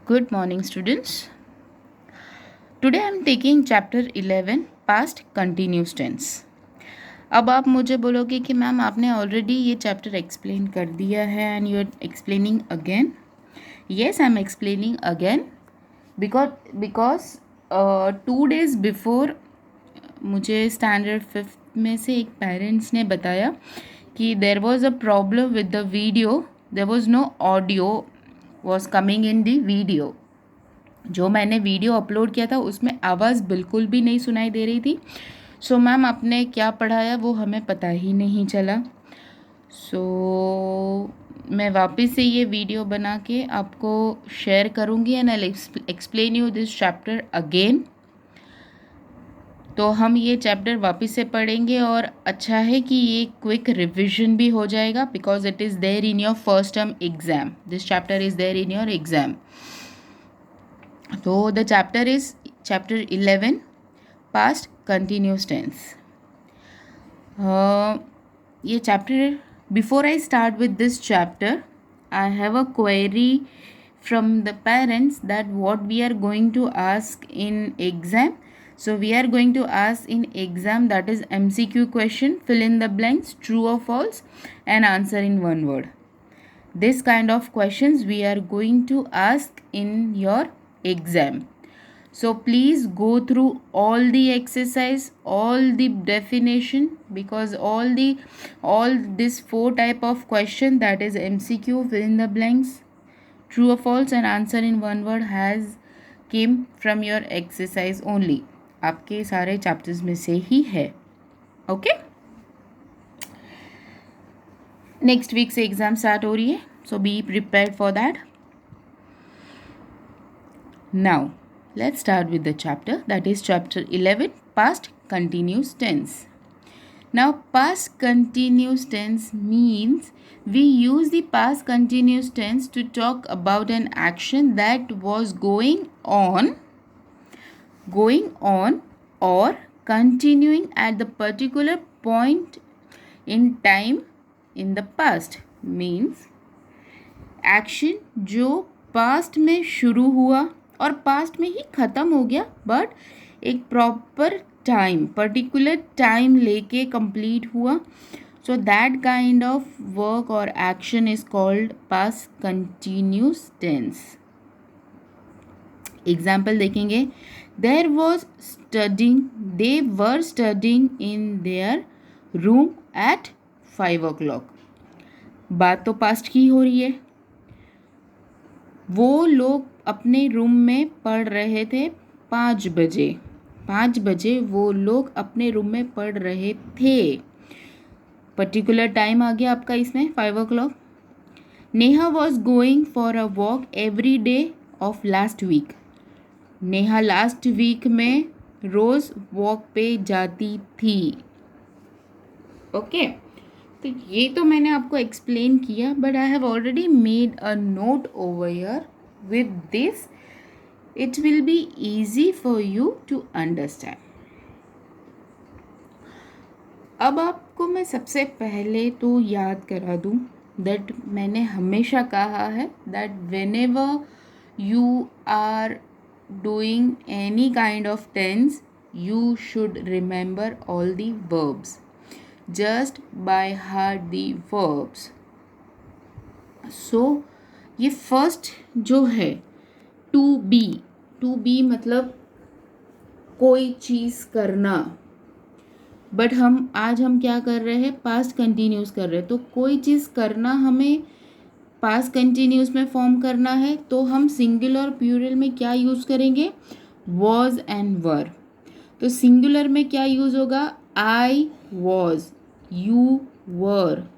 Good morning, students. Today I am taking chapter 11 past continuous tense. अब आप मुझे बोलोगे कि मैम आपने ऑलरेडी ये चैप्टर एक्सप्लेन कर दिया है and you are explaining again. Yes, I am explaining again because 2 days before मुझे स्टैंडर्ड 5th में से एक पेरेंट्स ने बताया कि there was a problem with the video. There was no audio was coming in the video. जो मैंने video upload किया था उसमें आवाज़ बिल्कुल भी नहीं सुनाई दे रही थी. सो मैम आपने क्या पढ़ाया वो हमें पता ही नहीं चला. सो मैं वापस से ये वीडियो बना के आपको शेयर करूँगी and I explain you this chapter again. तो हम ये चैप्टर वापस से पढ़ेंगे और अच्छा है कि ये क्विक रिविजन भी हो जाएगा because it is there in your first term exam. This chapter is there in your exam. So the chapter is chapter 11 past continuous tense. ये chapter, before I start with this chapter, I have a query from the parents that what we are going to ask in exam. So we are going to ask in exam, that is MCQ question, fill in the blanks, true or false, and answer in one word. This kind of questions we are going to ask in your exam. So please go through all the exercise, all the definition, because all this 4 type of question, that is MCQ, fill in the blanks, true or false, and answer in one word, has came from your exercise only. आपके सारे chapters में से ही है. Okay? Next week से exam start हो रही है, so be prepared for that. Now let's start with the chapter, that is chapter 11 past continuous tense. Now past continuous tense means we use the past continuous tense to talk about an action that was going on or continuing at the particular point in time in the past. Means action जो past में शुरू हुआ और past में ही ख़त्म हो गया, but एक प्रॉपर टाइम, पर्टिकुलर टाइम लेके कंप्लीट हुआ. So that kind of work और action is called past continuous tense. Example देखेंगे. They were studying in their room at 5 o'clock. बात तो पास्ट की हो रही है. वो लोग अपने रूम में पढ़ रहे थे 5 बजे. 5 बजे वो लोग अपने रूम में पढ़ रहे थे. पर्टिकुलर टाइम आ गया आपका इसमें 5 o'clock. Neha was going for a walk every day of last week. Neha last week में रोज़ वॉक पे जाती थी. ओके तो ये तो मैंने आपको एक्सप्लेन किया, but I have already made a note over here. With this, it will be easy for you to understand. अब आपको मैं सबसे पहले तो याद करा दूँ that मैंने हमेशा कहा है that whenever you are doing any kind of tense, you should remember all the verbs. Just by heart the verbs. So ये फर्स्ट जो है टू बी मतलब कोई चीज़ करना, बट आज हम क्या कर रहे हैं, पास्ट कंटिन्यूस कर रहे हैं. तो कोई चीज़ करना हमें पास्ट कंटिन्यूस में फॉर्म करना है, तो हम सिंगुलर और प्लूरल में क्या यूज़ करेंगे, वॉज एंड वर. तो सिंगुलर में क्या यूज़ होगा, I was, you were.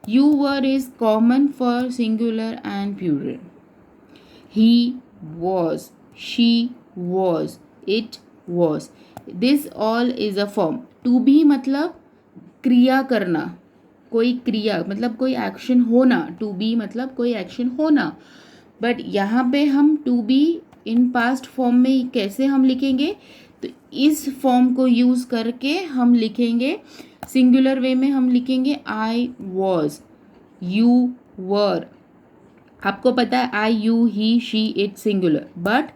You were is common for singular and plural. He was, she was, it was. This all is a form. To be मतलब क्रिया करना, कोई क्रिया मतलब कोई एक्शन होना. To be मतलब कोई एक्शन होना. बट यहाँ पे हम to be in past form में कैसे हम लिखेंगे, तो इस फॉर्म को यूज़ करके हम लिखेंगे. सिंगुलर वे में हम लिखेंगे आई वॉज, यू वर, आपको पता है I you he she it singular, but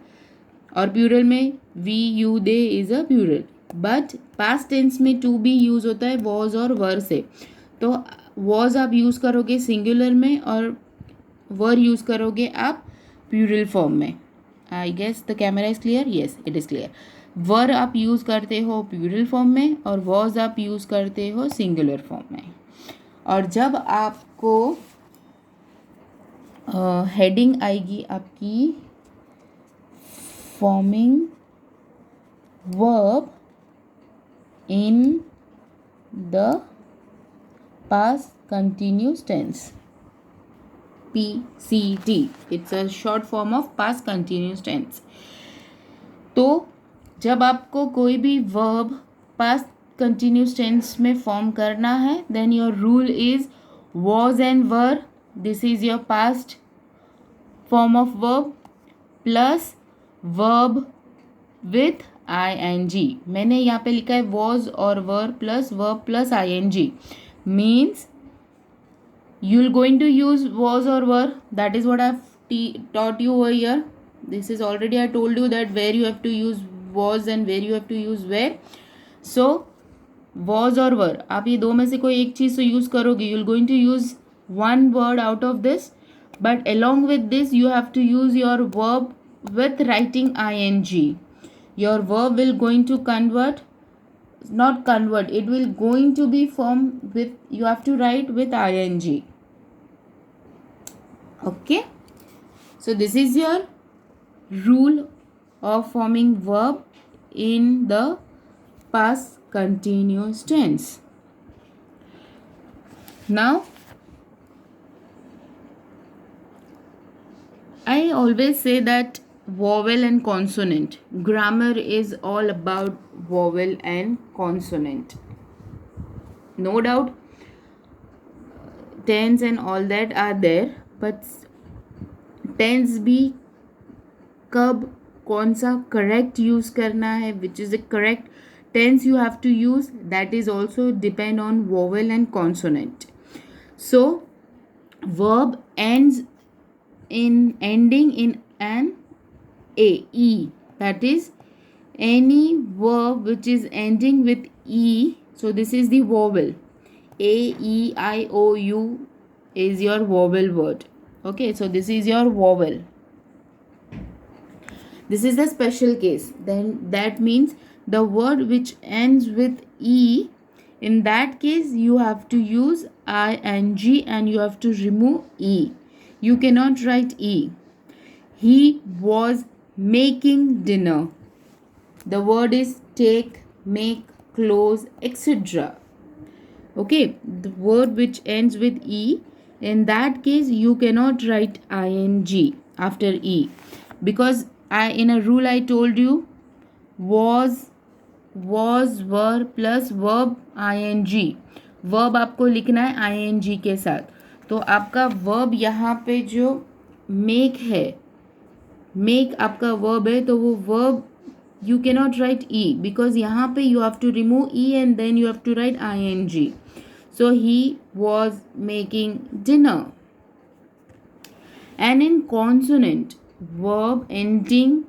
और प्लूरल में we you they is a plural, but past tense में टू बी यूज होता है वॉज और वर से। तो वॉज आप यूज़ करोगे सिंगुलर में और वर यूज़ करोगे आप प्लूरल फॉर्म में। I guess the camera is clear, yes it is clear. Were आप यूज़ करते हो प्लूरल फॉर्म में और वॉज आप यूज़ करते हो सिंगुलर फॉर्म में। और जब आपको हेडिंग आएगी आपकी forming verb in the past continuous tense, PCT, it's a short form of past continuous tense। तो जब आपको कोई भी verb past continuous tense में form करना है, then your rule is was and were, this is your past form of verb, plus verb with ing। मैंने यहाँ पे लिखा है was और were plus verb plus ing, means you're going to use was or were, that is what I've taught you over here। this is already I told you that where you have to use was and where you have to use where। so was और were आप ये दो में से कोई एक चीज़ तो use करोगे, you're going to use one word out of this, but along with this you have to use your verb with writing ing। your verb will going to convert, not convert, it will going to be formed with, you have to write with ing। okay, so this is your rule of forming verb in the past continuous tense। now I always say that vowel and consonant, grammar is all about vowel and consonant, no doubt tense and all that are there, but tense भी कब कौन सा correct use करना है, which is the correct tense you have to use, that is also depend on vowel and consonant। so verb ends in ending in an e, that is any verb which is ending with e, so this is the vowel, a e I o u is your vowel word। okay, so this is your vowel, this is the special case, then that means the word which ends with e, in that case you have to use ing and you have to remove e, you cannot write e। he was making dinner, the word is take, make, close, etc। okay, the word which ends with e, in that case you cannot write ing after e, because in a rule I told you was were plus verb ing, verb आपको लिखना है ing के साथ। तो आपका verb यहाँ पे जो make है, make आपका verb है, तो वो verb you cannot write e, because यहाँ पे you have to remove e and then you have to write ing। so he was making dinner। and in consonant, verb ending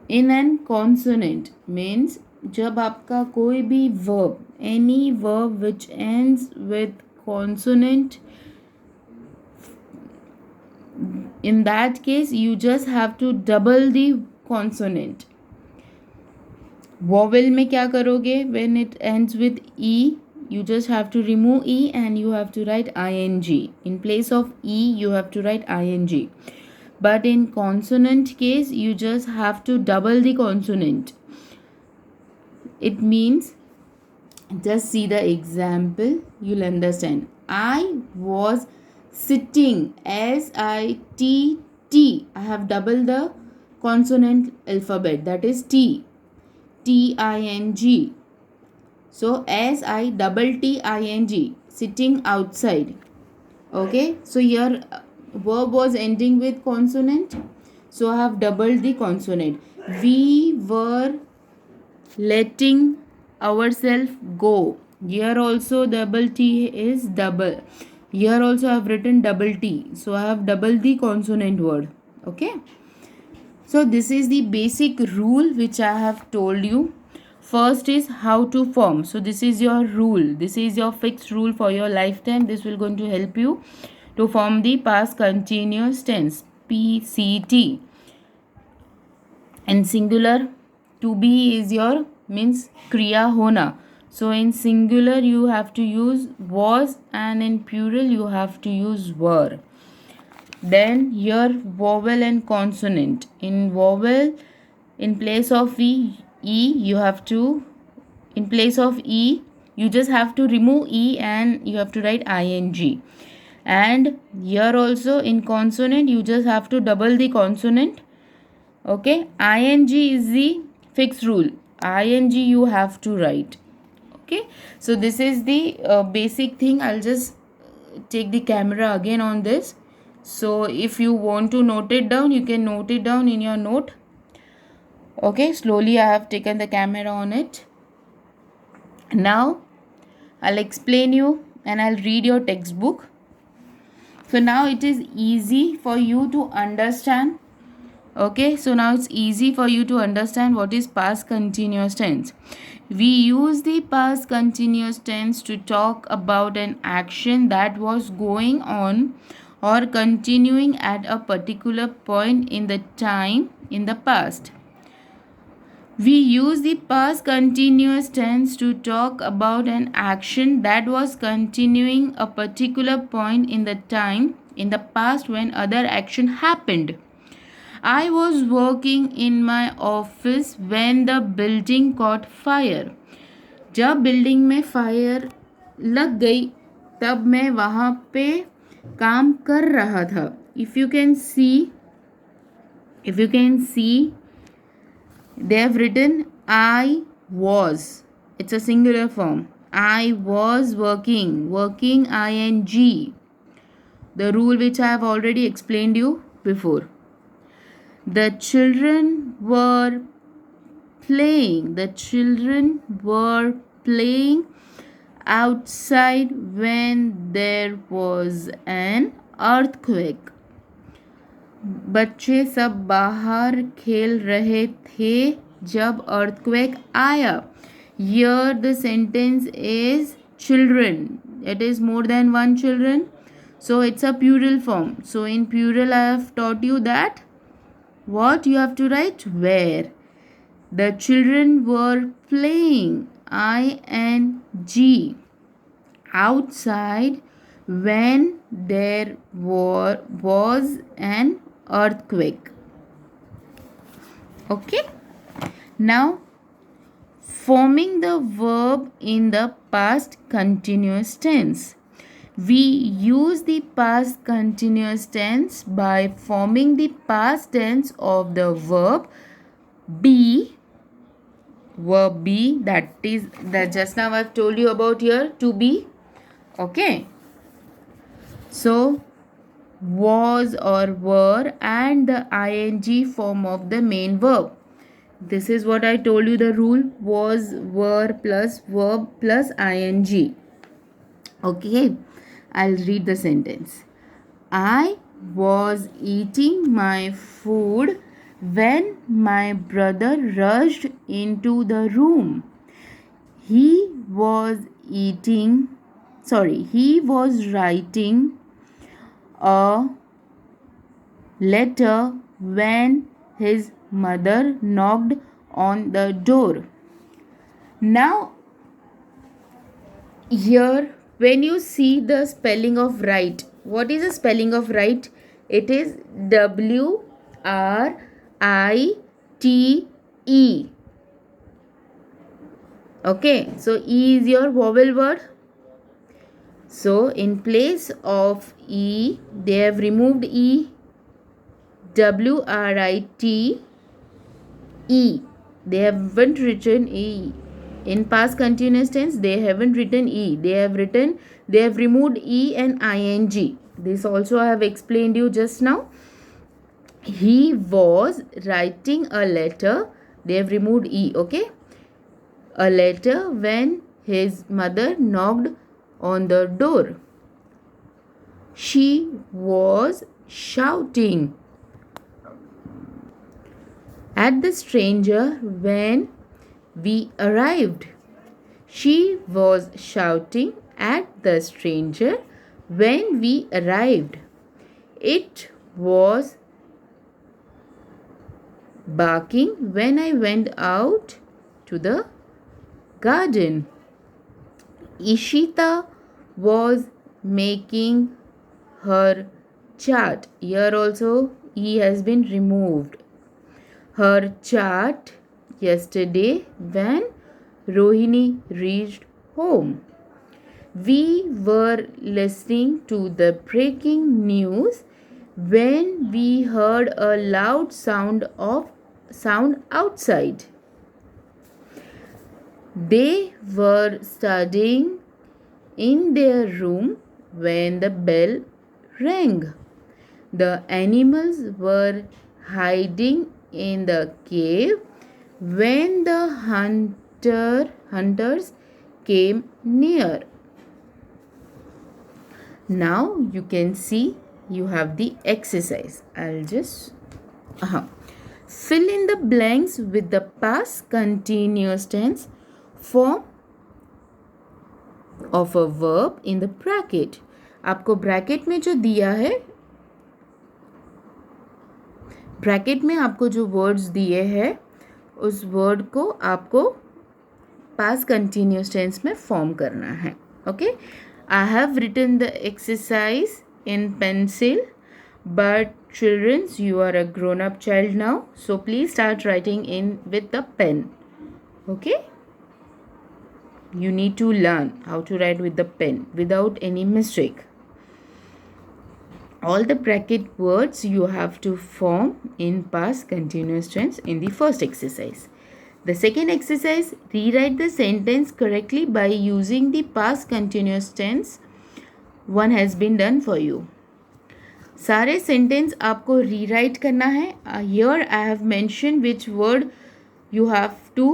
in an consonant means जब आपका कोई भी verb, any verb which ends with consonant, in that case you just have to double the consonant। vowel में क्या करोगे, when it ends with e you just have to remove e and you have to write ing, in place of e you have to write ing, but in consonant case you just have to double the consonant। it means, just see the example, you'll understand। I was sitting, SITT, I have doubled the consonant alphabet, that is T, TING। so SITTING, sitting outside। okay, so your verb was ending with consonant, so I have doubled the consonant। we were letting ourselves go, here also double T is double, Here also I have written double T, so I have double the consonant word. Okay, so this is the basic rule which I have told you. First is how to form. So this is your rule, this is your fixed rule for your lifetime. This will going to help you to form the past continuous tense, PCT. In singular, to be is your means kriya hona. So in singular you have to use was, and in plural you have to use were. Then here vowel and consonant. In vowel, in place of e you have to, in place of e you just have to remove e and you have to write ing. And here also in consonant you just have to double the consonant. Okay, ing is the fixed rule, ing you have to write. Okay, so this is the basic thing. I'll just take the camera again on this, so if you want to note it down you can note it down in your note. Okay, slowly I have taken the camera on it. Now I'll explain you and I'll read your textbook. So now it is easy for you to understand. Okay, so now it's easy for you to understand what is past continuous tense. We use the past continuous tense to talk about an action that was going on or continuing at a particular point in the time in the past. We use the past continuous tense to talk about an action that was continuing a particular point in the time in the past when other action happened. I was working in my office when the building caught fire. जब building में fire लग गई तब मैं वहाँ पे काम कर रहा था. If you can see, they have written I was. It's a singular form. I was working ing. The rule which I have already explained you before. The children were playing outside when there was an earthquake. बच्चे सब बाहर खेल रहे थे जब earthquake आया. Here the sentence is children. It is more than one children. So it's a plural form. So in plural I have taught you that what you have to write where. The children were playing ing outside when there was an earthquake. Okay, now forming the verb in the past continuous tense. We use the past continuous tense by forming the past tense of the verb be, that is that just now I've told you about here, to be. Okay, so was or were and the ing form of the main verb. This is what I told you, the rule: was, were plus verb plus ing. Okay, I'll read the sentence. I was eating my food when my brother rushed into the room. He was writing a letter when his mother knocked on the door. Now, here when you see the spelling of right, what is the spelling of right? It is WRITE. Okay, so E is your vowel word. So in place of E, they have removed E. WRITE. They haven't written E. In past continuous tense, they haven't written E. They have removed E and ing. This also I have explained you just now. He was writing a letter. They have removed E. Okay. A letter when his mother knocked on the door. She was shouting at the stranger when we arrived. She was shouting at the stranger when we arrived. It was barking when I went out to the garden. Ishita was making her chart. Here also E has been removed. Her chart yesterday when Rohini reached home. We were listening to the breaking news when we heard a loud sound outside. They were studying in their room when the bell rang. The animals were hiding in the cave when the hunters came near. Now you can see you have the exercise. I'll just fill in the blanks with the past continuous tense form of a verb in the bracket. आपको bracket में जो दिया है, bracket में आपको जो words दिए हैं उस वर्ड को आपको पास्ट कंटिन्यूस टेंस में फॉर्म करना है. Okay, I have written the exercise in pencil, but children, you are a grown up child now, so please start writing in with the pen. Okay, you need to learn how to write with the pen without any mistake. All the bracket words you have to form in past continuous tense in the first exercise. The second exercise, rewrite the sentence correctly by using the past continuous tense. One has been done for you. सारे sentence आपको rewrite करना है. Here I have mention which word you have to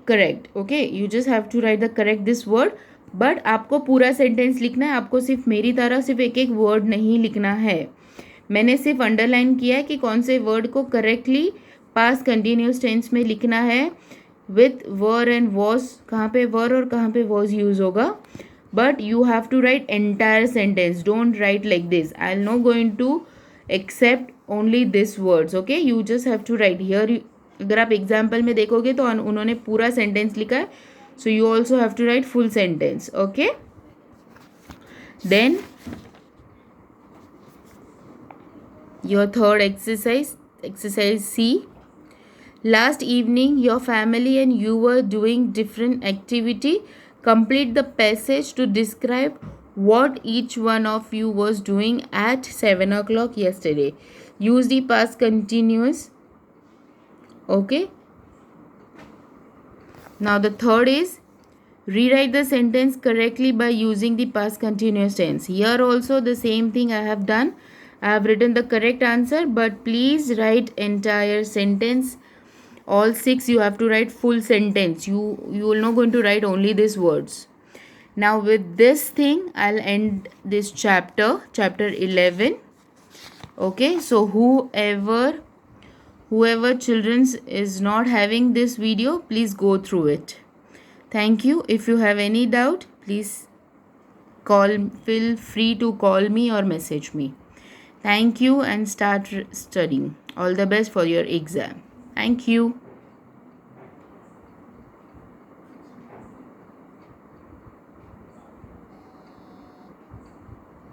correct. Okay, you just have to write the correct this word, but आपको पूरा sentence लिखना है. आपको सिर्फ मेरी तरह सिर्फ एक एक वर्ड नहीं लिखना है. मैंने सिर्फ अंडरलाइन किया है कि कौन से वर्ड को करेक्टली पास्ट कंटिन्यूस टेंस में लिखना है विथ वर एंड वॉज. कहाँ पे वर और कहाँ पे वॉज यूज होगा. But you have to write entire sentence. Don't write like this. I'll not going to accept only this words. Okay, you just have to write here. अगर आप example में देखोगे तो उन्होंने पूरा सेंटेंस लिखा है, so you also have to write full sentence. Okay, then your third exercise, exercise C. Last evening your family and you were doing different activity. Complete the passage to describe what each one of you was doing at 7 o'clock yesterday. Use the past continuous. Okay. Now the third is rewrite the sentence correctly by using the past continuous tense. Here also the same thing I have done. I have written the correct answer, but please write entire sentence. All 6 you have to write full sentence. You will not going to write only these words. Now with this thing I'll end this chapter 11. Okay, so whoever children is not having this video, please go through it. Thank you. If you have any doubt, please feel free to call me or message me. Thank you and start studying. All the best for your exam. Thank you.